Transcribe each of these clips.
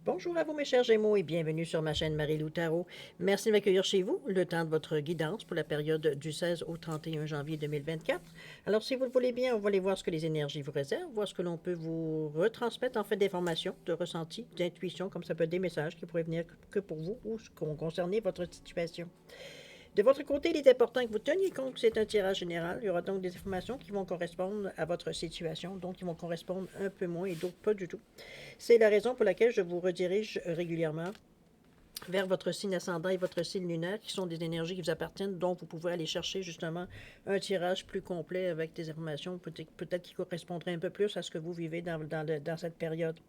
Bonjour à vous mes chers Gémeaux et bienvenue sur ma chaîne Marie-Lou Tarot. Merci de m'accueillir chez vous, le temps de votre guidance pour la période du 16 au 31 janvier 2024. Alors si vous le voulez bien, on va aller voir ce que les énergies vous réservent, voir ce que l'on peut vous retransmettre en fait d'informations, de ressentis, d'intuitions, comme ça peut être des messages qui pourraient venir que pour vous ou qui vont concerner votre situation. De votre côté, il est important que vous teniez compte que c'est un tirage général. Il y aura donc des informations qui vont correspondre à votre situation, donc qui vont correspondre un peu moins et d'autres pas du tout. C'est la raison pour laquelle je vous redirige régulièrement vers votre signe ascendant et votre signe lunaire, qui sont des énergies qui vous appartiennent, dont vous pouvez aller chercher justement un tirage plus complet avec des informations peut-être qui correspondraient un peu plus à ce que vous vivez dans cette période.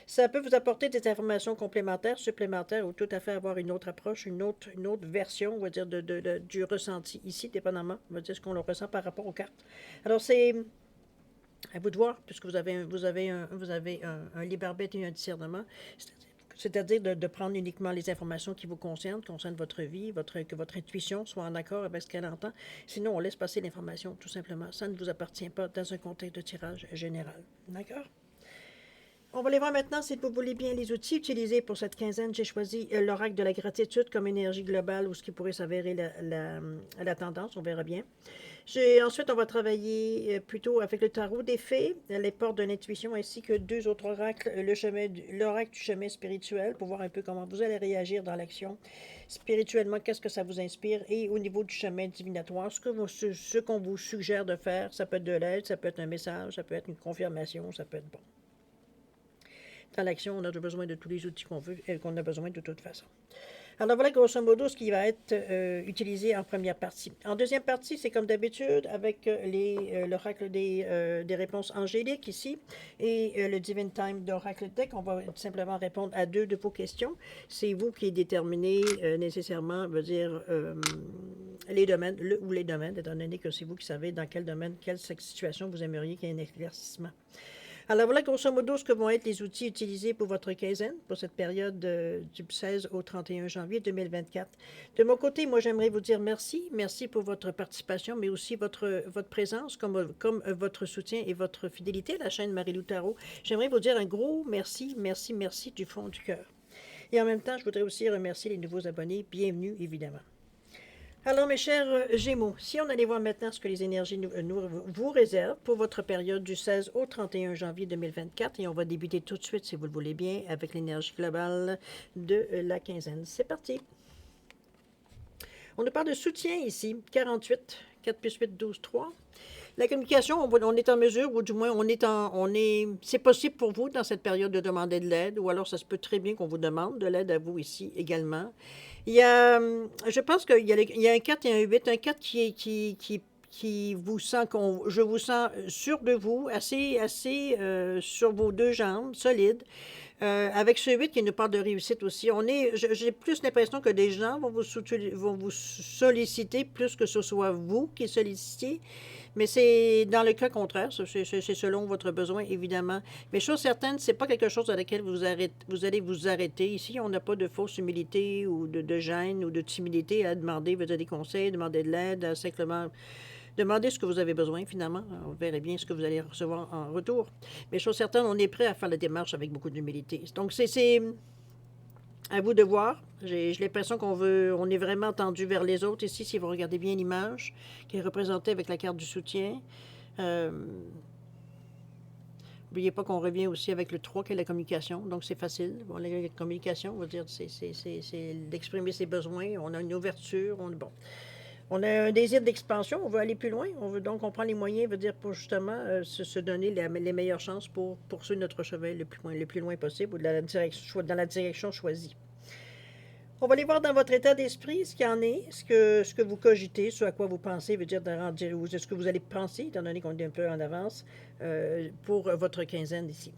Ça peut vous apporter des informations complémentaires, supplémentaires, ou tout à fait avoir une autre approche, une autre version, on va dire, du ressenti ici, dépendamment, on va dire ce qu'on le ressent par rapport aux cartes. Alors, c'est à vous de voir, puisque vous avez un libre arbitre et un discernement, c'est-à-dire de prendre uniquement les informations qui vous concernent votre vie, que votre intuition soit en accord avec ce qu'elle entend. Sinon, on laisse passer l'information, tout simplement. Ça ne vous appartient pas dans un contexte de tirage général. D'accord? On va aller voir maintenant, si vous voulez bien, les outils utilisés pour cette quinzaine. J'ai choisi l'oracle de la gratitude comme énergie globale ou ce qui pourrait s'avérer la tendance. On verra bien. Ensuite, on va travailler plutôt avec le tarot des fées, les portes de l'intuition, ainsi que deux autres oracles, l'oracle du chemin spirituel, pour voir un peu comment vous allez réagir dans l'action. Spirituellement, qu'est-ce que ça vous inspire? Et au niveau du chemin divinatoire, ce qu'on vous suggère de faire, ça peut être de l'aide, ça peut être un message, ça peut être une confirmation, ça peut être bon. Dans l'action, on a besoin de tous les outils qu'on veut et qu'on a besoin de toute façon. Alors voilà grosso modo ce qui va être utilisé en première partie. En deuxième partie, c'est comme d'habitude avec l'oracle des réponses angéliques ici et le Divine Time d'Oracle Deck. On va simplement répondre à deux de vos questions. C'est vous qui déterminez nécessairement, veut dire, les domaines, le ou les domaines, étant donné que c'est vous qui savez dans quel domaine, quelle situation vous aimeriez qu'il y ait un éclaircissement. Alors voilà grosso modo ce que vont être les outils utilisés pour votre quinzaine, pour cette période du 16 au 31 janvier 2024. De mon côté, moi j'aimerais vous dire merci. Merci pour votre participation, mais aussi votre présence, comme votre soutien et votre fidélité à la chaîne Marie-Lou Tarot. J'aimerais vous dire un gros merci, merci, merci du fond du cœur. Et en même temps, je voudrais aussi remercier les nouveaux abonnés. Bienvenue, évidemment. Alors, mes chers Gémeaux, si on allait voir maintenant ce que les énergies vous réservent pour votre période du 16 au 31 janvier 2024, et on va débuter tout de suite, si vous le voulez bien, avec l'énergie globale de la quinzaine. C'est parti. On nous parle de soutien ici, 48, 4 plus 8, 12, 3. La communication, on est en mesure, ou du moins, c'est possible pour vous dans cette période de demander de l'aide, ou alors ça se peut très bien qu'on vous demande de l'aide à vous ici également. Il y a, je pense qu'il y a un 4 et un 8. Un 4 qui vous sent, je vous sens sûr de vous, assez sur vos deux jambes, solide. Avec ce 8 qui nous parle de réussite aussi, j'ai plus l'impression que des gens vont vous solliciter plus que ce soit vous qui sollicitez. Mais c'est dans le cas contraire, c'est selon votre besoin, évidemment. Mais chose certaine, c'est pas quelque chose à laquelle vous allez vous arrêter. Ici, on n'a pas de fausse humilité ou de gêne ou de timidité à demander des conseils, demander de l'aide, simplement demander ce que vous avez besoin, finalement. On verra bien ce que vous allez recevoir en retour. Mais chose certaine, on est prêt à faire la démarche avec beaucoup d'humilité. Donc, c'est à vous de voir. J'ai l'impression on est vraiment tendu vers les autres ici, si vous regardez bien l'image qui est représentée avec la carte du soutien. N'oubliez pas qu'on revient aussi avec le 3 qui est la communication, donc c'est facile. Bon, la communication, on va dire, c'est d'exprimer ses besoins, on a une ouverture, on a un désir d'expansion, on veut aller plus loin, on prend les moyens, veut dire, pour justement se donner les meilleures chances pour poursuivre notre cheval le plus loin possible ou dans la direction choisie. On va aller voir dans votre état d'esprit ce qu'il y en est, ce que vous cogitez, ce à quoi vous pensez, veut dire ou ce que vous allez penser, étant donné qu'on est un peu en avance, pour votre quinzaine ici.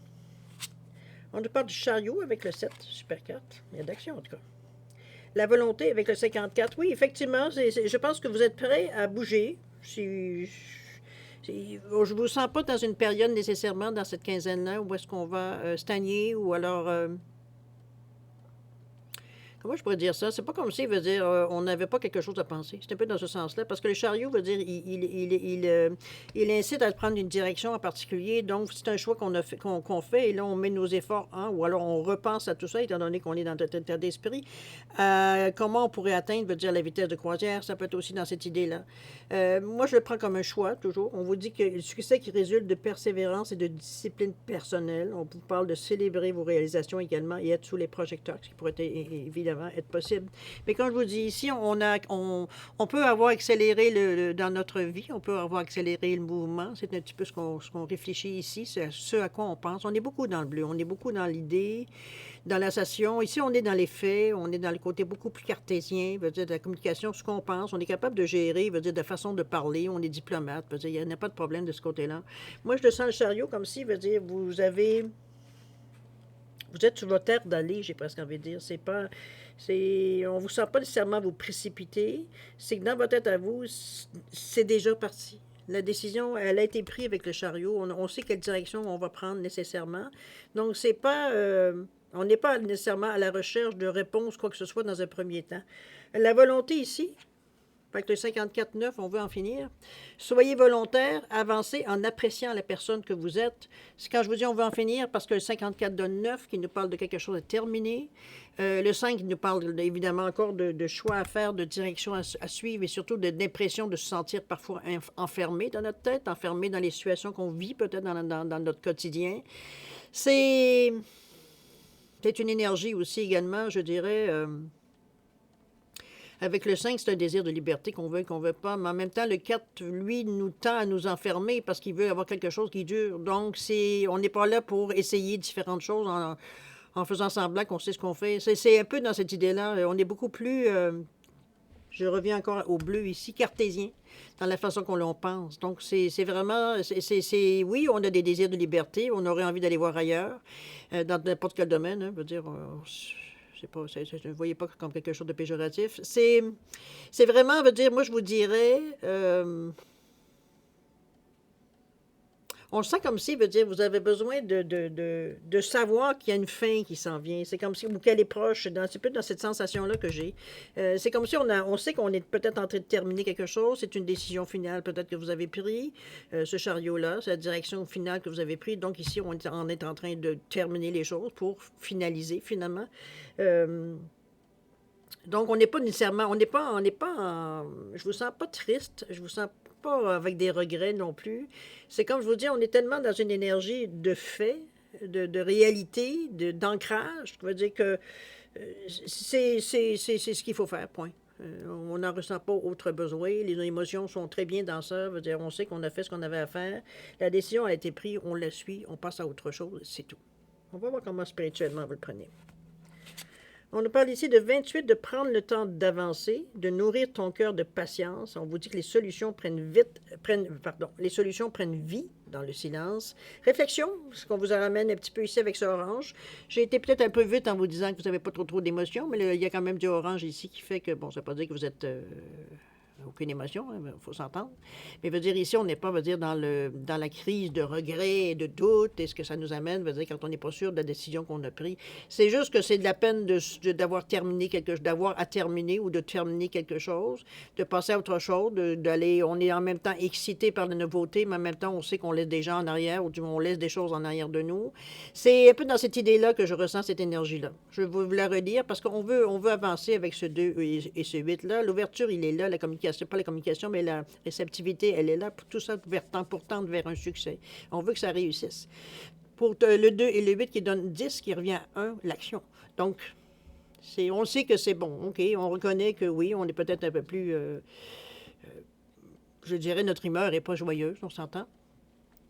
On nous parle du chariot avec le 7, super 4. Il y a d'action en tout cas. La volonté avec le 54, oui, effectivement, je pense que vous êtes prêt à bouger. Je ne vous sens pas dans une période nécessairement dans cette quinzaine-là où est-ce qu'on va stagner ou alors Comment je pourrais dire ça? C'est pas comme si, veut dire, on n'avait pas quelque chose à penser. C'est un peu dans ce sens-là, parce que le chariot veut dire, il incite à prendre une direction en particulier. Donc, c'est un choix qu'on a fait, qu'on fait, et là, on met nos efforts, hein, ou alors on repense à tout ça, étant donné qu'on est dans cet état d'esprit. Comment on pourrait atteindre, veut dire, la vitesse de croisière, ça peut être aussi dans cette idée-là. Moi, je le prends comme un choix, toujours. On vous dit que le succès qui résulte de persévérance et de discipline personnelle. On vous parle de célébrer vos réalisations également et être sous les projecteurs, ce qui pourrait évidemment être possible. Mais comme je vous dis ici, on peut avoir accéléré dans notre vie, on peut avoir accéléré le mouvement. C'est un petit peu ce qu'on réfléchit ici, c'est ce à quoi on pense. On est beaucoup dans le bleu, on est beaucoup dans l'idée, dans la session. Ici, on est dans les faits, on est dans le côté beaucoup plus cartésien, veut dire de la communication, ce qu'on pense. On est capable de gérer, veut dire de façon de parler. On est diplomate, veut dire il n'y a pas de problème de ce côté-là. Moi, je le sens le chariot comme si, veut dire, vous êtes sur votre aire d'aller, j'ai presque envie de dire. On vous sent pas nécessairement vous précipiter. C'est que dans votre tête à vous, c'est déjà parti. La décision, elle a été prise avec le chariot. On sait quelle direction on va prendre nécessairement. Donc, c'est pas, on n'est pas nécessairement à la recherche de réponses, quoi que ce soit, dans un premier temps. La volonté ici, avec le 54-9, on veut en finir. Soyez volontaire, avancez en appréciant la personne que vous êtes. C'est quand je vous dis on veut en finir, parce que le 54 donne 9 qui nous parle de quelque chose de terminé. Le 5 nous parle évidemment encore de choix à faire, de direction à suivre et surtout d'impression de se sentir parfois enfermé dans notre tête, enfermé dans les situations qu'on vit peut-être dans notre quotidien. C'est une énergie aussi également, je dirais. Avec le 5, c'est un désir de liberté qu'on veut pas. Mais en même temps, le 4, lui, nous tend à nous enfermer parce qu'il veut avoir quelque chose qui dure. Donc, on n'est pas là pour essayer différentes choses en faisant semblant qu'on sait ce qu'on fait. C'est un peu dans cette idée-là. On est beaucoup plus, je reviens encore au bleu ici, cartésien, dans la façon qu'on l'on pense. Donc, c'est vraiment, oui, on a des désirs de liberté, on aurait envie d'aller voir ailleurs, dans n'importe quel domaine, hein, veut dire, ne voyez pas comme quelque chose de péjoratif. C'est vraiment, veut dire, moi, je vous dirais, on le sent comme si, veut dire, vous avez besoin de savoir qu'il y a une fin qui s'en vient. C'est comme si, ou qu'elle est proche. C'est plus dans cette sensation-là que j'ai. C'est comme si on sait qu'on est peut-être en train de terminer quelque chose. C'est une décision finale peut-être que vous avez prise. Ce chariot-là, c'est la direction finale que vous avez prise. Donc ici, on est en train de terminer les choses pour finaliser finalement. Donc, on n'est pas nécessairement, je vous sens pas triste, je vous sens pas avec des regrets non plus. C'est comme je vous dis, on est tellement dans une énergie de fait, de réalité, d'ancrage, je veux dire que c'est ce qu'il faut faire, point. On n'en ressent pas autre besoin. Les émotions sont très bien dans ça. Veut dire, on sait qu'on a fait ce qu'on avait à faire. La décision a été prise, on la suit, on passe à autre chose, c'est tout. On va voir comment spirituellement vous le prenez. On nous parle ici de 28, de prendre le temps d'avancer, de nourrir ton cœur de patience. On vous dit que les solutions les solutions prennent vie dans le silence. Réflexion, ce qu'on vous ramène un petit peu ici avec ce orange. J'ai été peut-être un peu vite en vous disant que vous n'avez pas trop d'émotions, mais il y a quand même du orange ici qui fait que, bon, ça ne veut pas dire que vous êtes aucune émotion, il faut s'entendre. Mais veut dire ici, on n'est pas, veut dire, dans la crise de regret et de doute, et ce que ça nous amène, veut dire, quand on n'est pas sûr de la décision qu'on a prise. C'est juste que c'est de la peine d'avoir terminé d'avoir à terminer ou de terminer quelque chose, de passer à autre chose, d'aller, on est en même temps excité par la nouveauté, mais en même temps, on sait qu'on laisse des gens en arrière, ou du moins, on laisse des choses en arrière de nous. C'est un peu dans cette idée-là que je ressens cette énergie-là. Je vais vous la redire parce qu'on veut avancer avec ce 2 et ce 8-là. L'ouverture, il est là, la communication, pas la communication, mais la réceptivité, elle est là pour tout ça, pour tendre vers un succès. On veut que ça réussisse. Pour le 2 et le 8 qui donne 10, qui revient à 1, l'action. Donc, on sait que c'est bon, OK, on reconnaît que oui, on est peut-être un peu plus, je dirais, notre humeur n'est pas joyeuse, on s'entend.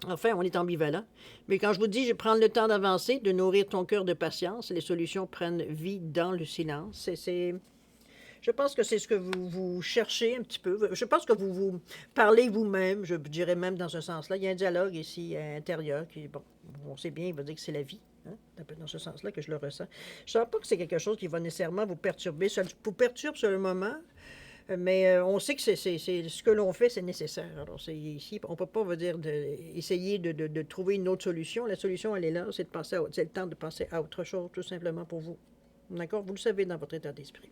Enfin, on est ambivalent. Mais quand je vous dis, je prends le temps d'avancer, de nourrir ton cœur de patience, les solutions prennent vie dans le silence. Je pense que c'est ce que vous cherchez un petit peu. Je pense que vous parlez vous-même, je dirais même dans ce sens-là. Il y a un dialogue ici intérieur qui, bon, on sait bien, il va dire que c'est la vie. Hein? C'est un peu dans ce sens-là que je le ressens. Je ne sens pas que c'est quelque chose qui va nécessairement vous perturber. Ça vous perturbe sur le moment, mais on sait que c'est ce que l'on fait, c'est nécessaire. Alors, ici, on ne peut pas essayer de trouver une autre solution. La solution, elle est là, c'est le temps de passer à autre chose, tout simplement pour vous. D'accord? Vous le savez dans votre état d'esprit.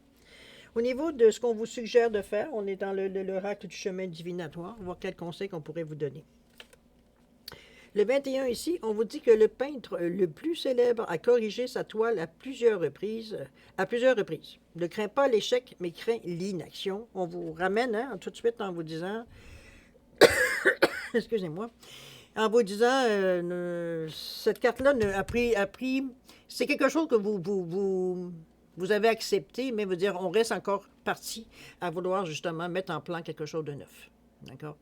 Au niveau de ce qu'on vous suggère de faire, on est dans l'oracle du chemin divinatoire, voir quels conseils qu'on pourrait vous donner. Le 21 ici, on vous dit que le peintre le plus célèbre a corrigé sa toile à plusieurs reprises. Ne crains pas l'échec, mais crains l'inaction. On vous ramène tout de suite en vous disant, excusez-moi, en vous disant, cette carte-là a pris, c'est quelque chose que vous avez accepté, mais vous dire, on reste encore parti à vouloir justement mettre en plan quelque chose de neuf. D'accord?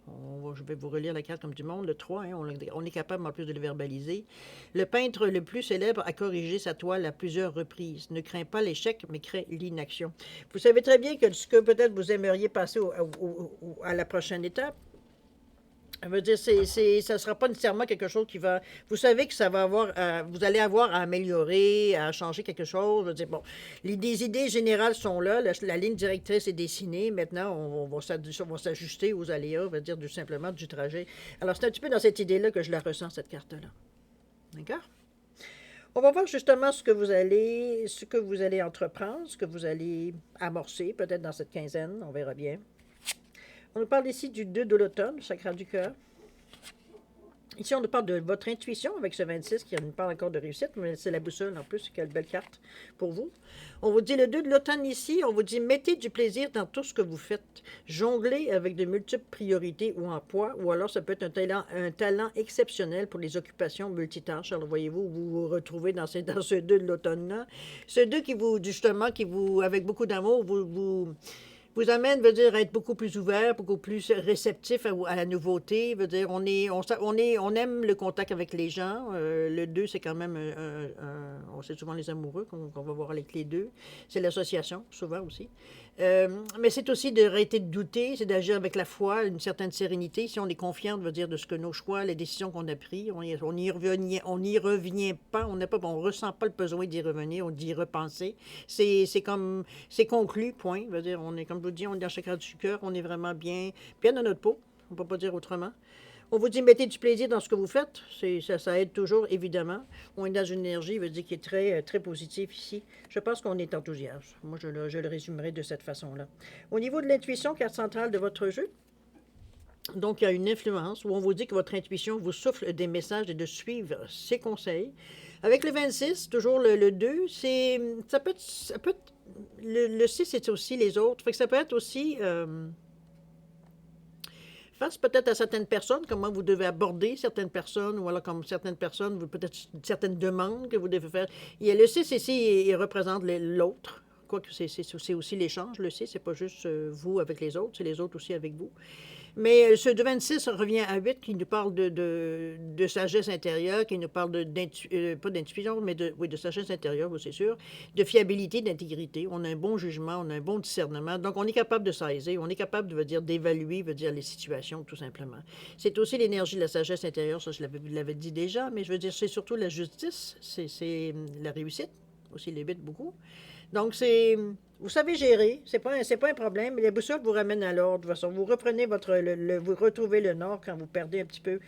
Je vais vous relire la carte comme du monde. Le 3, on est capable en plus de le verbaliser. Le peintre le plus célèbre a corrigé sa toile à plusieurs reprises. Ne crains pas l'échec, mais crains l'inaction. Vous savez très bien que ce que peut-être vous aimeriez passer à la prochaine étape, ça veut dire, ça ne sera pas nécessairement quelque chose qui va... Vous savez que ça va avoir... vous allez avoir à améliorer, à changer quelque chose. Je veux dire, bon, les idées générales sont là, la ligne directrice est dessinée. Maintenant, on va s'ajuster aux aléas, on va dire, simplement du trajet. Alors, c'est un petit peu dans cette idée-là que je la ressens, cette carte-là. D'accord? On va voir justement ce que vous allez entreprendre, ce que vous allez amorcer, peut-être dans cette quinzaine, on verra bien. On nous parle ici du 2 de l'automne, chakra du cœur. Ici, on nous parle de votre intuition avec ce 26 qui nous parle encore de réussite, mais c'est la boussole en plus, quelle belle carte pour vous. On vous dit le 2 de l'automne ici, on vous dit mettez du plaisir dans tout ce que vous faites. Jonglez avec de multiples priorités ou emplois, ou alors ça peut être un talent exceptionnel pour les occupations multitâches. Alors voyez-vous, vous vous retrouvez dans ce 2 de l'automne-là. Ce 2 qui vous, justement, avec beaucoup d'amour, vous amène, veut dire, à être beaucoup plus ouvert, beaucoup plus réceptif à la nouveauté. Veut dire, on aime le contact avec les gens. Le 2, c'est quand même, c'est souvent les amoureux qu'on va voir avec les 2. C'est l'association, souvent aussi. Mais c'est aussi d'arrêter de douter, c'est d'agir avec la foi, une certaine sérénité. Si on est confiant, veut dire, de ce que nos choix, les décisions qu'on a prises, on n'y revient pas, on ressent pas le besoin d'y revenir, d'y repenser. C'est conclu, point. Veut dire, on est, comme je vous dis, on est dans chacun du cœur, on est vraiment bien dans notre peau. On ne peut pas dire autrement. On vous dit, mettez du plaisir dans ce que vous faites. Ça aide toujours, évidemment. On est dans une énergie, veut dire, qui est très, très positive ici. Je pense qu'on est enthousiaste. Moi, je le résumerai de cette façon-là. Au niveau de l'intuition, carte centrale de votre jeu, donc, il y a une influence où on vous dit que votre intuition vous souffle des messages et de suivre ses conseils. Avec le 26, toujours le 2, ça peut être le 6, c'est aussi les autres. Fait que ça peut être aussi... face peut-être à certaines personnes, comment vous devez aborder certaines personnes, ou alors comme certaines personnes, peut-être certaines demandes que vous devez faire. Il y a le 6 ici, il représente l'autre. Quoique c'est aussi l'échange, le 6, c'est pas juste vous avec les autres, c'est les autres aussi avec vous. Mais ce de 26 revient à 8 qui nous parle de sagesse intérieure, qui nous parle pas d'intuition, mais de sagesse intérieure, c'est sûr, de fiabilité, d'intégrité. On a un bon jugement, on a un bon discernement. Donc, on est capable de saisir, on est capable, d'évaluer, les situations, tout simplement. C'est aussi l'énergie de la sagesse intérieure, ça, je l'avais dit déjà, mais je veux dire, c'est surtout la justice, c'est la réussite, aussi les 8 beaucoup. Donc, vous savez gérer, c'est pas un problème. Les boussoles vous ramènent à l'ordre. De toute façon, vous reprenez vous retrouvez le nord quand vous perdez un petit peu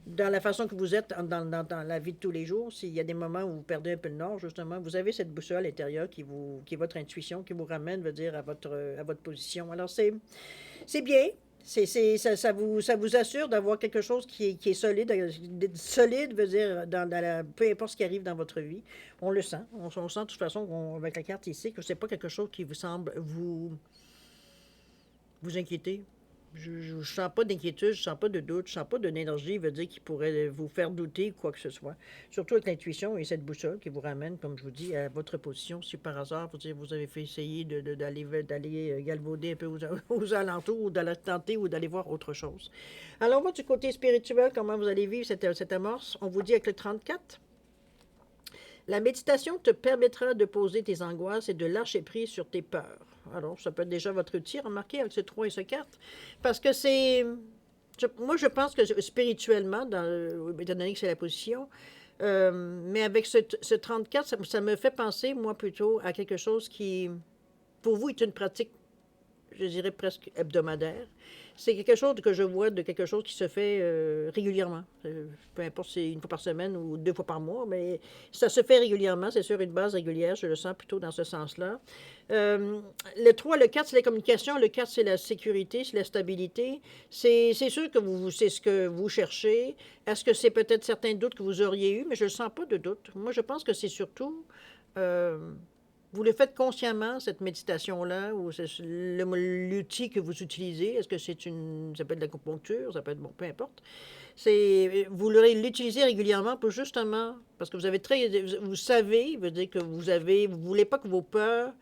dans la façon que vous êtes dans la vie de tous les jours. S'il y a des moments où vous perdez un peu le nord, justement, vous avez cette boussole intérieure qui est votre intuition, qui vous ramène, veut dire, à votre position. Alors, c'est bien. Ça vous assure d'avoir quelque chose qui est solide. Solide veut dire, peu importe ce qui arrive dans votre vie, on le sent. On sent de toute façon, avec la carte ici, que ce n'est pas quelque chose qui vous semble vous inquiéter. Je ne sens pas d'inquiétude, je ne sens pas de doute, je ne sens pas d'une énergie, veut dire, qui pourrait vous faire douter quoi que ce soit. Surtout avec l'intuition et cette boussole qui vous ramène, comme je vous dis, à votre position. Si par hasard, vous avez fait essayer d'aller galvauder un peu aux alentours, ou d'aller tenter, ou d'aller voir autre chose. Alors, on va du côté spirituel, comment vous allez vivre cette amorce. On vous dit avec le 34. La méditation te permettra de poser tes angoisses et de lâcher prise sur tes peurs. Alors, ça peut être déjà votre outil, remarquez, avec ce 3 et ce 4. Parce que moi, je pense que spirituellement, étant donné que c'est la position, mais avec ce 34, ça me fait penser, moi, plutôt à quelque chose qui, pour vous, est une pratique, je dirais presque hebdomadaire. c'est quelque chose que je vois de quelque chose qui se fait régulièrement. Peu importe si c'est une fois par semaine ou 2 fois par mois, mais ça se fait régulièrement, c'est sur une base régulière, je le sens plutôt dans ce sens-là. Euh, le 3, le 4, c'est la communication, le 4, c'est la sécurité, c'est la stabilité. C'est sûr que c'est ce que vous cherchez. Est-ce que c'est peut-être certains doutes que vous auriez eus, mais je ne sens pas de doute. Moi, je pense que c'est surtout... euh, vous le faites consciemment, cette méditation-là, ou l'outil que vous utilisez. Est-ce que c'est une... Ça peut être de l'acupuncture, ça peut être... Bon, peu importe. Vous l'utilisez régulièrement pour justement... Parce que vous avez très... Vous savez, veut dire que vous voulez pas que vos peurs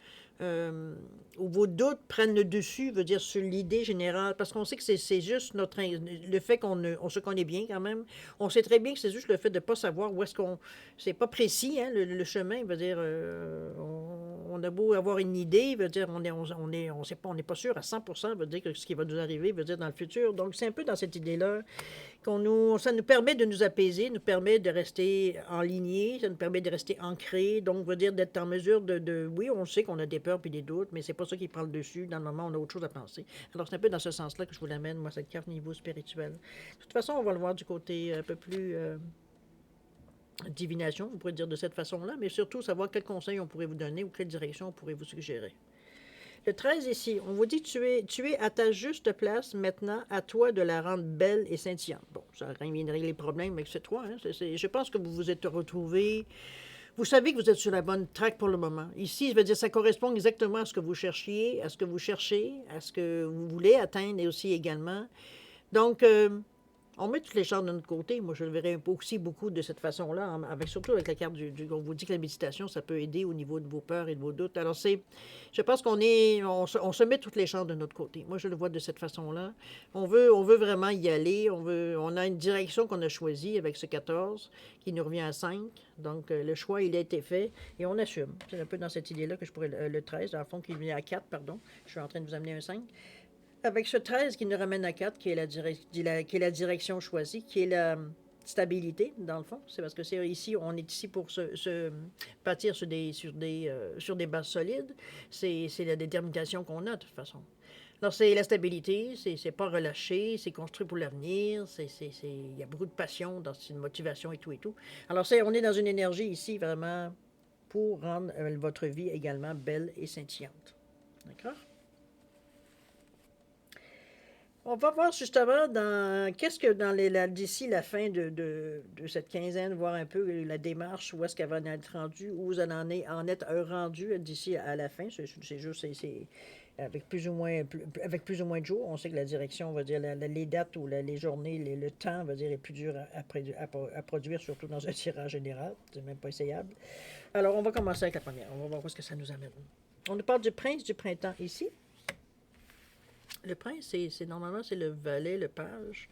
ou vos doutes prennent le dessus, veut dire sur l'idée générale, parce qu'on sait que c'est juste le fait on se connaît bien quand même. On sait très bien que c'est juste le fait de ne pas savoir où est-ce qu'on... C'est pas précis, hein, le chemin, veut dire... on a beau avoir une idée, veut dire on sait pas, on n'est pas sûr à 100%, veut dire que ce qui va nous arriver, veut dire dans le futur. Donc c'est un peu dans cette idée-là ça nous permet de nous apaiser, nous permet de rester en lignée, ça nous permet de rester ancrés, donc veut dire d'être en mesure oui, on sait qu'on a des peurs puis des doutes, mais c'est pas ça qui prend le dessus. Dans le moment, on a autre chose à penser. Alors c'est un peu dans ce sens-là que je vous l'amène, moi, cette carte niveau spirituel. De toute façon, on va le voir du côté un peu plus divination, vous pourrez dire de cette façon-là, mais surtout savoir quels conseils on pourrait vous donner ou quelle direction on pourrait vous suggérer. Le 13 ici, on vous dit tu es à ta juste place maintenant, à toi de la rendre belle et scintillante. Bon, ça ramènerait les problèmes avec ce 3. Hein? Je pense que vous vous êtes retrouvés. Vous savez que vous êtes sur la bonne track pour le moment. Ici, je veux dire, ça correspond exactement à ce que vous cherchiez, à ce que vous cherchez, à ce que vous voulez atteindre et aussi également. Donc, on met toutes les chances de notre côté. Moi, je le verrais aussi beaucoup de cette façon-là, surtout avec la carte on vous dit que la méditation, ça peut aider au niveau de vos peurs et de vos doutes. Alors, je pense on se met toutes les chances de notre côté. Moi, je le vois de cette façon-là. On veut vraiment y aller. On a une direction qu'on a choisie avec ce 14 qui nous revient à 5. Donc, le choix, il a été fait et on assume. C'est un peu dans cette idée-là que je pourrais, le 13, dans le fond, qui vient à 4, pardon. Je suis en train de vous amener un 5. Avec ce 13 qui nous ramène à 4, qui est la direction choisie, qui est la stabilité, dans le fond. C'est parce que on est ici pour se bâtir sur des bases solides. C'est la détermination qu'on a, de toute façon. Alors, c'est la stabilité, c'est pas relâché, c'est construit pour l'avenir, il y a beaucoup de passion, dans une motivation et tout et tout. Alors, on est dans une énergie ici, vraiment, pour rendre votre vie également belle et scintillante. D'accord? On va voir justement qu'est-ce que d'ici la fin de cette quinzaine, voir un peu la démarche, où est-ce qu'elle va en être rendue, où vous allez en être rendu d'ici à la fin. C'est juste, avec plus ou moins de jours. On sait que la direction, on va dire, les dates ou les journées, le temps, on va dire, est plus dur à produire, surtout dans un tirage général. C'est même pas essayable. Alors, on va commencer avec la première. On va voir où est-ce que ça nous amène. On nous parle du prince du printemps ici. Le prince, normalement, c'est le valet, le page.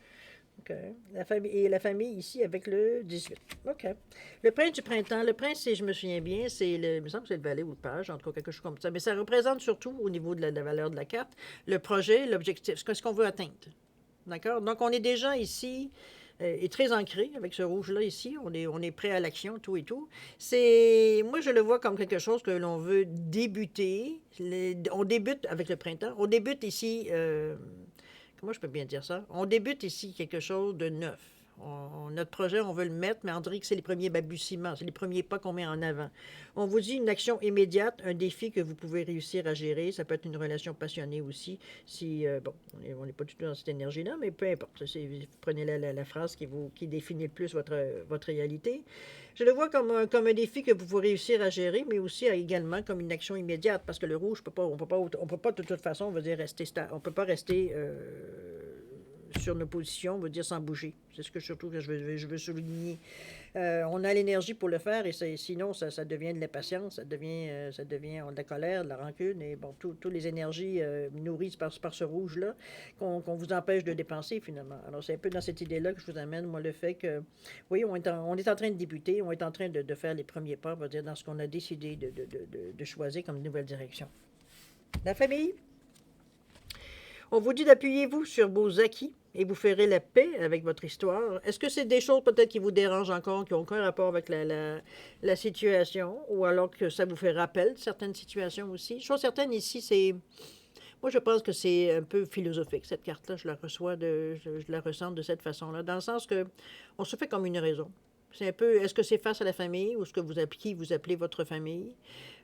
OK. La famille ici avec le 18. OK. Le prince du printemps. Le prince, si je me souviens bien, il me semble que c'est le valet ou le page, en tout cas quelque chose comme ça. Mais ça représente surtout, au niveau de la valeur de la carte, le projet, l'objectif, ce qu'on veut atteindre. D'accord? Donc, on est déjà ici est très ancré avec ce rouge-là ici. On est prêt à l'action, tout et tout. Moi, je le vois comme quelque chose que l'on veut débuter. On débute avec le printemps. On débute ici, comment je peux bien dire ça? On débute ici quelque chose de neuf. Notre projet, on veut le mettre, mais on dirait que c'est les premiers balbutiements, c'est les premiers pas qu'on met en avant. On vous dit une action immédiate, un défi que vous pouvez réussir à gérer. Ça peut être une relation passionnée aussi. On n'est pas du tout dans cette énergie-là, mais peu importe. Vous prenez la phrase qui définit le plus votre réalité. Je le vois comme un défi que vous pouvez réussir à gérer, mais aussi également comme une action immédiate, parce que le rouge, on peut pas de toute façon, on va dire, on peut pas rester sur nos positions, on va dire sans bouger. C'est surtout que je veux souligner. On a l'énergie pour le faire et sinon, ça devient de l'impatience, ça devient de la colère, de la rancune et bon, toutes les énergies nourries par ce rouge-là qu'on vous empêche de dépenser finalement. Alors, c'est un peu dans cette idée-là que je vous amène, moi, le fait que, oui, on est en train de débuter, on est en train de faire les premiers pas, on va dire, dans ce qu'on a décidé de choisir comme nouvelle direction. La famille. On vous dit d'appuyez-vous sur vos acquis et vous ferez la paix avec votre histoire. Est-ce que c'est des choses peut-être qui vous dérangent encore, qui n'ont aucun rapport avec la situation, ou alors que ça vous fait rappel de certaines situations aussi? Chose certaine ici, c'est... Moi, je pense que c'est un peu philosophique, cette carte-là. Je la ressens de cette façon-là, dans le sens que on se fait comme une raison. C'est un peu, est-ce que c'est face à la famille ou est-ce que qui vous appelez votre famille?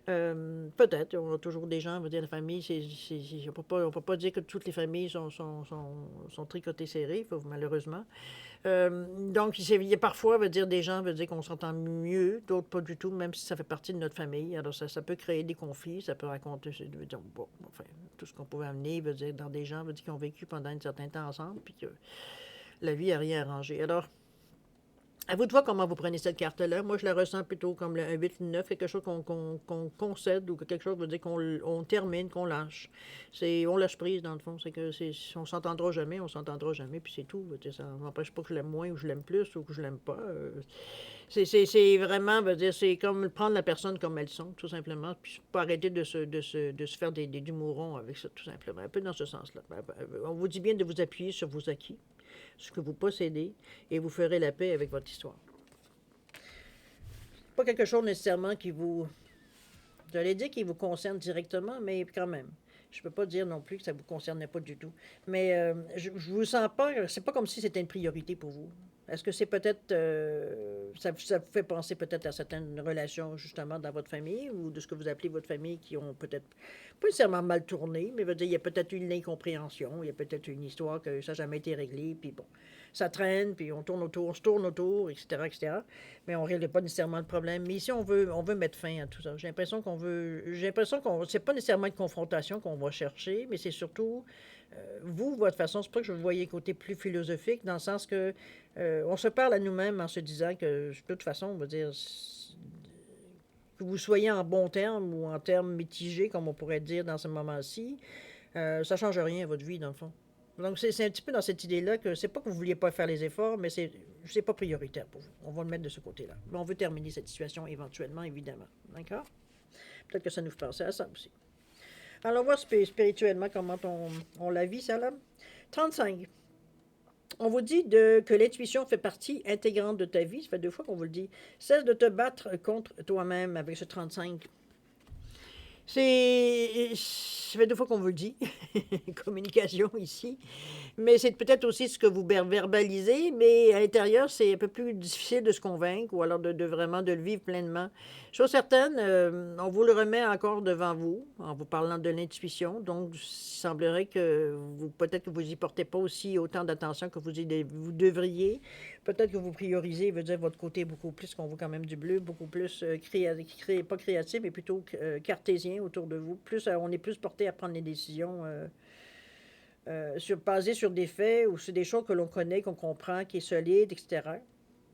Peut-être, on a toujours des gens, on va dire la famille, on peut pas dire que toutes les familles sont tricotées serrées, malheureusement. Donc, il y a parfois, veut dire, des gens veut dire qu'on s'entend mieux, d'autres pas du tout, même si ça fait partie de notre famille. Alors, ça peut créer des conflits, ça peut raconter, veut dire, bon, enfin, tout ce qu'on pouvait amener, veut dire, dans des gens, veut dire, qui ont vécu pendant un certain temps ensemble, puis que la vie n'a rien arrangé. Alors, à vous de voir comment vous prenez cette carte-là. Moi, je la ressens plutôt comme un 8 ou 9, quelque chose qu'on concède ou que quelque chose veut dire qu'on termine, qu'on lâche. On lâche prise, dans le fond. C'est que on s'entendra jamais, puis c'est tout. Ça n'empêche pas que je l'aime moins ou je l'aime plus ou que je l'aime pas. C'est vraiment, veut dire, c'est comme prendre la personne comme elles sont, tout simplement, puis pas arrêter de se faire du mouron avec ça, tout simplement. Un peu dans ce sens-là. On vous dit bien de vous appuyer sur vos acquis, ce que vous possédez, et vous ferez la paix avec votre histoire. Pas quelque chose nécessairement j'allais dire qui vous concerne directement, mais quand même. Je ne peux pas dire non plus que ça ne vous concernait pas du tout. Mais je ne vous sens pas, c'est pas comme si c'était une priorité pour vous. Est-ce que c'est peut-être, ça vous fait penser peut-être à certaines relations justement dans votre famille ou de ce que vous appelez votre famille qui ont peut-être pas nécessairement mal tourné, mais veut dire, il y a peut-être une incompréhension, il y a peut-être une histoire que ça n'a jamais été réglé, puis bon, ça traîne, puis on se tourne autour, etc., etc. Mais on ne règle pas nécessairement le problème. Mais ici, on veut mettre fin à tout ça. J'ai l'impression c'est pas nécessairement une confrontation qu'on va chercher, mais c'est surtout vous, votre façon, c'est pas que je vous voyais côté plus philosophique, dans le sens que on se parle à nous-mêmes en se disant que, de toute façon, on va dire, que vous soyez en bons termes ou en termes mitigés, comme on pourrait dire dans ce moment-ci, ça ne change rien à votre vie, dans le fond. Donc, c'est un petit peu dans cette idée-là que c'est pas que vous ne vouliez pas faire les efforts, mais c'est pas prioritaire pour vous. On va le mettre de ce côté-là. Mais on veut terminer cette situation éventuellement, évidemment. D'accord? Peut-être que ça nous fait penser à ça aussi. Alors, on va voir spirituellement comment on la vit, ça, là. 35. On vous dit que l'intuition fait partie intégrante de ta vie. Ça fait 2 fois qu'on vous le dit. Cesse de te battre contre toi-même avec ce 35. Ça fait 2 fois qu'on vous le dit. Communication ici. Mais c'est peut-être aussi ce que vous verbalisez, mais à l'intérieur, c'est un peu plus difficile de se convaincre ou alors de vraiment de le vivre pleinement. Chose certaine, on vous le remet encore devant vous en vous parlant de l'intuition. Donc, il semblerait que peut-être que vous n'y portez pas aussi autant d'attention que vous devriez. Peut-être que vous priorisez, veut dire votre côté beaucoup plus, qu'on voit quand même du bleu, beaucoup plus pas créatif, mais plutôt cartésien autour de vous. On est plus porté à prendre des décisions basées sur des faits ou sur des choses que l'on connaît, qu'on comprend, qui est solide, etc.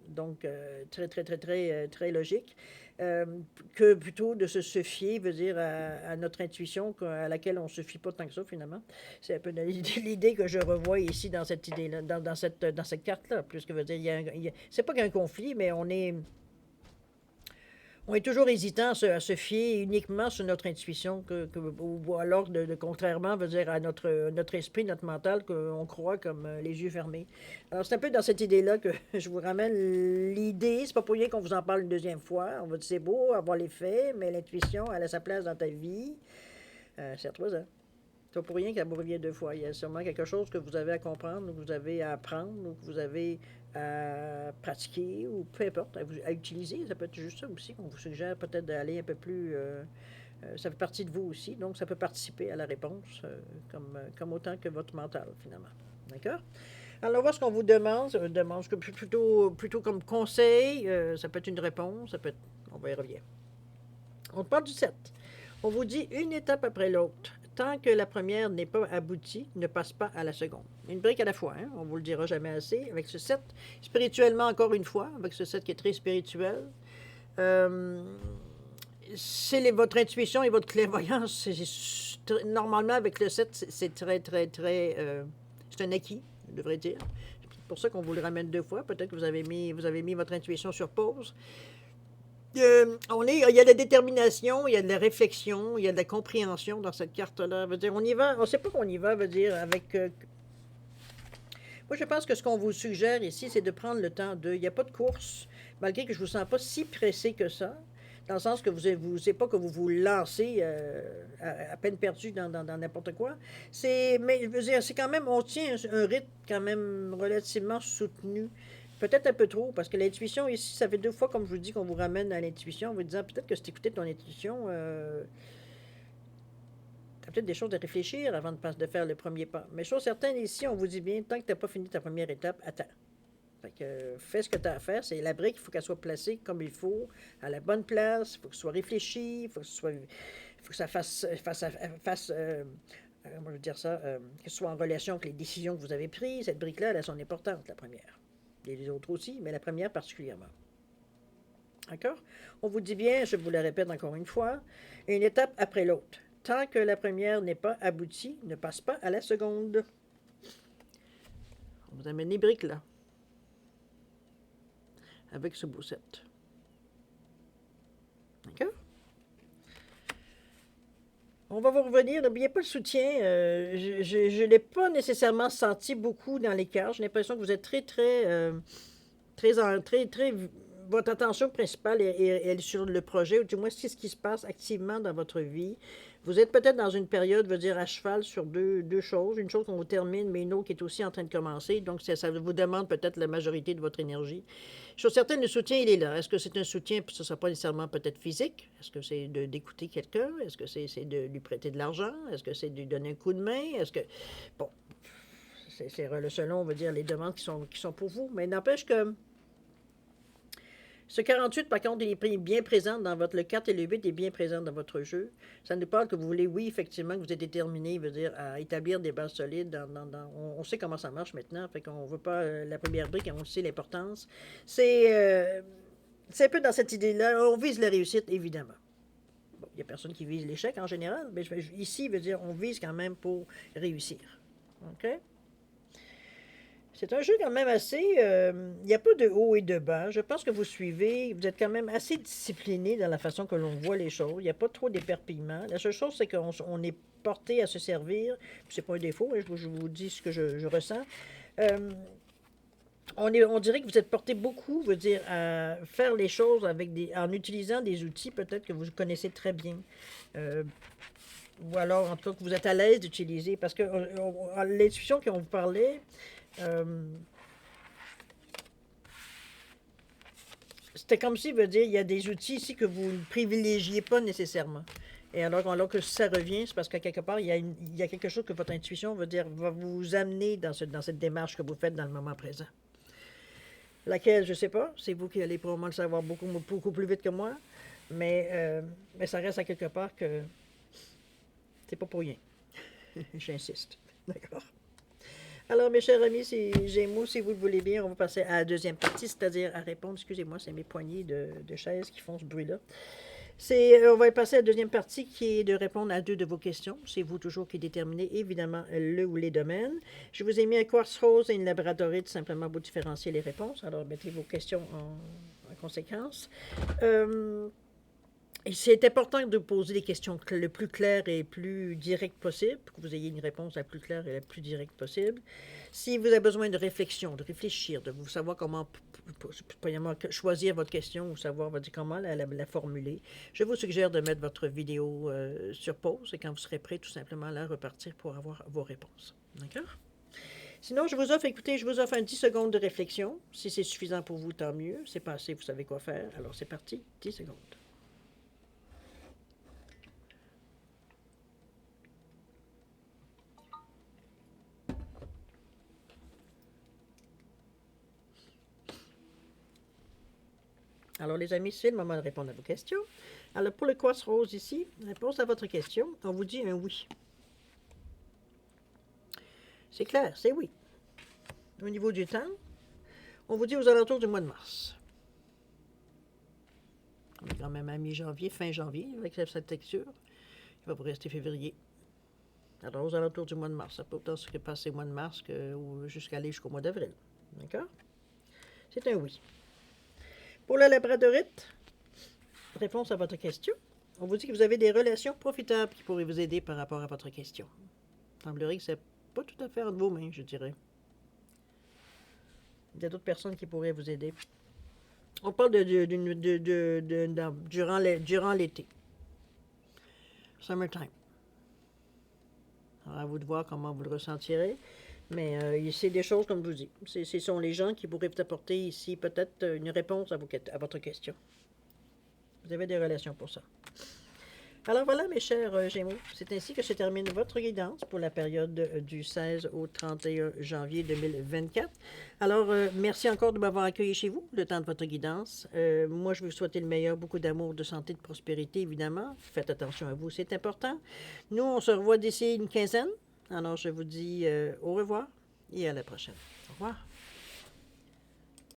Donc, très, très, très, très, très logique. Que plutôt de se fier, veut dire, à notre intuition, à laquelle on ne se fie pas tant que ça, finalement. C'est un peu l'idée que je revois ici dans cette idée-là, dans cette carte-là. Plus que veut dire, c'est pas qu'il y a un conflit, mais on est toujours hésitant à se fier uniquement sur notre intuition, ou alors, contrairement, veut dire, à notre esprit, notre mental, qu'on croit comme les yeux fermés. Alors, c'est un peu dans cette idée-là que je vous ramène l'idée. C'est pas pour rien qu'on vous en parle une deuxième fois. On va dire, c'est beau avoir les faits, mais l'intuition, elle a sa place dans ta vie. C'est à 3 ans. C'est pas pour rien qu'elle vous revient 2 fois. Il y a sûrement quelque chose que vous avez à comprendre, ou que vous avez à apprendre, ou que vous avez à pratiquer, ou peu importe, à utiliser. Ça peut être juste ça aussi. On vous suggère peut-être d'aller un peu plus... ça fait partie de vous aussi, donc ça peut participer à la réponse, comme autant que votre mental, finalement. D'accord? Alors, on va voir ce qu'on vous demande. Ça demande plutôt comme conseil. Ça peut être une réponse, ça peut être... On va y revenir. On parle du 7. On vous dit une étape après l'autre. Tant que la première n'est pas aboutie, ne passe pas à la seconde. Une brique à la fois, hein? On ne vous le dira jamais assez. Avec ce 7, spirituellement encore une fois, avec ce 7 qui est très spirituel, c'est votre intuition et votre clairvoyance. Normalement, avec le 7, c'est très, très, très... c'est un acquis, je devrais dire. C'est pour ça qu'on vous le ramène 2 fois. Peut-être que vous avez mis votre intuition sur pause. Il y a de la détermination, il y a de la réflexion, il y a de la compréhension dans cette carte-là. Veut dire, on y va, on ne sait pas qu'on y va, veut dire, avec... moi, je pense que ce qu'on vous suggère ici, c'est de prendre le temps il n'y a pas de course, malgré que je ne vous sens pas si pressé que ça. Dans le sens que c'est pas que vous vous lancez à peine perdu dans n'importe quoi. Mais je veux dire, c'est quand même, on tient un rythme quand même relativement soutenu. Peut-être un peu trop, parce que l'intuition ici, ça fait 2 fois, comme je vous dis, qu'on vous ramène à l'intuition, en vous disant peut-être que si tu écoutais ton intuition, tu as peut-être des choses à réfléchir avant de faire le premier pas. Mais chose certaine, ici, on vous dit bien, tant que tu n'as pas fini ta première étape, attends. Fait que fais ce que tu as à faire. C'est la brique, il faut qu'elle soit placée comme il faut, à la bonne place, il faut que ce soit réfléchi, il faut que ça comment je veux dire ça, que ce soit en relation avec les décisions que vous avez prises. Cette brique-là, elle a son importance, la première. Et les autres aussi, mais la première particulièrement. D'accord? On vous dit bien, je vous le répète encore une fois, une étape après l'autre. Tant que la première n'est pas aboutie, ne passe pas à la seconde. On vous amène les briques là, avec ce beau set. D'accord? On va vous revenir. N'oubliez pas le soutien. Je ne l'ai pas nécessairement senti beaucoup dans les cœurs. J'ai l'impression que vous êtes très. Votre attention principale est sur le projet, ou du moins c'est ce qui se passe activement dans votre vie. Vous êtes peut-être dans une période, veut dire, à cheval sur deux choses. Une chose qu'on vous termine, mais une autre qui est aussi en train de commencer. Donc, ça vous demande peut-être la majorité de votre énergie. Chose certaine, le soutien, il est là. Est-ce que c'est un soutien, puis ce ne sera pas nécessairement peut-être physique? Est-ce que c'est d'écouter quelqu'un? Est-ce que c'est de lui prêter de l'argent? Est-ce que c'est de lui donner un coup de main? Est-ce que... Bon, c'est selon, on va dire, les demandes qui sont pour vous. Mais n'empêche que ce 48, par contre, il est bien présent dans le 4 et le 8 est bien présent dans votre jeu. Ça nous parle que vous voulez, oui, effectivement, que vous êtes déterminé, veut dire, à établir des bases solides. On sait comment ça marche maintenant, fait qu'on ne veut pas la première brique, on sait l'importance. C'est un peu dans cette idée-là. On vise la réussite, évidemment. Bon, il n'y a personne qui vise l'échec en général, mais ici, veut dire, on vise quand même pour réussir. OK? C'est un jeu quand même assez... Il n'y a pas de haut et de bas. Je pense que vous suivez, vous êtes quand même assez discipliné dans la façon que l'on voit les choses. Il n'y a pas trop d'éperpillement. La seule chose, c'est qu'on est porté à se servir. C'est pas un défaut, hein, je vous dis ce que je ressens. On dirait que vous êtes porté beaucoup, veut dire, à faire les choses en utilisant des outils peut-être que vous connaissez très bien. Ou alors, en tout cas, que vous êtes à l'aise d'utiliser. Parce que l'intuition qu'on vous parlait... c'était comme si, veut dire, il y a des outils ici que vous ne privilégiez pas nécessairement. Et alors que ça revient, c'est parce qu'à quelque part, il y a quelque chose que votre intuition veut dire, va vous amener dans cette démarche que vous faites dans le moment présent. Laquelle, je ne sais pas, c'est vous qui allez probablement le savoir beaucoup plus vite que moi, mais ça reste à quelque part que c'est pas pour rien. J'insiste. D'accord? Alors, mes chers amis, Gémeaux, si vous le voulez bien, on va passer à la deuxième partie, c'est-à-dire à répondre. Excusez-moi, c'est mes poignées de chaise qui font ce bruit-là. On va passer à la deuxième partie qui est de répondre à 2 de vos questions. C'est vous toujours qui déterminez, évidemment, le ou les domaines. Je vous ai mis un quartz rose et une labradorite simplement pour différencier les réponses. Alors, mettez vos questions en conséquence. C'est important de poser des questions le plus claires et plus directes possible, pour que vous ayez une réponse la plus claire et la plus directe possible. Si vous avez besoin de réflexion, de réfléchir, de vous savoir comment choisir votre question ou savoir comment la formuler, je vous suggère de mettre votre vidéo sur pause et quand vous serez prêt, tout simplement là, repartir pour avoir vos réponses. D'accord? Sinon, je vous offre un 10 secondes de réflexion. Si c'est suffisant pour vous, tant mieux. C'est pas assez, vous savez quoi faire. Alors, c'est parti, 10 secondes. Alors, les amis, c'est le moment de répondre à vos questions. Alors, pour le quartz rose ici, réponse à votre question, on vous dit un oui. C'est clair, c'est oui. Au niveau du temps, on vous dit aux alentours du mois de mars. On est quand même à mi-janvier, fin janvier, avec cette texture. Il va vous rester février. Alors, aux alentours du mois de mars. Ça peut autant se passer au mois de mars jusqu'à aller jusqu'au mois d'avril. D'accord? C'est un oui. Pour la labradorite, réponse à votre question, on vous dit que vous avez des relations profitables qui pourraient vous aider par rapport à votre question. Il semblerait que ce n'est pas tout à fait entre vos mains, je dirais. Il y a d'autres personnes qui pourraient vous aider. On parle durant l'été. Summertime. Alors, à vous de voir comment vous le ressentirez. Mais c'est des choses, comme je vous dis, ce sont les gens qui pourraient vous apporter ici peut-être une réponse à votre question. Vous avez des relations pour ça. Alors voilà, mes chers Gémeaux, c'est ainsi que se termine votre guidance pour la période du 16 au 31 janvier 2024. Alors, merci encore de m'avoir accueilli chez vous le temps de votre guidance. Moi, je veux vous souhaiter le meilleur, beaucoup d'amour, de santé, de prospérité, évidemment. Faites attention à vous, c'est important. Nous, on se revoit d'ici une quinzaine. Alors, je vous dis au revoir et à la prochaine. Au revoir.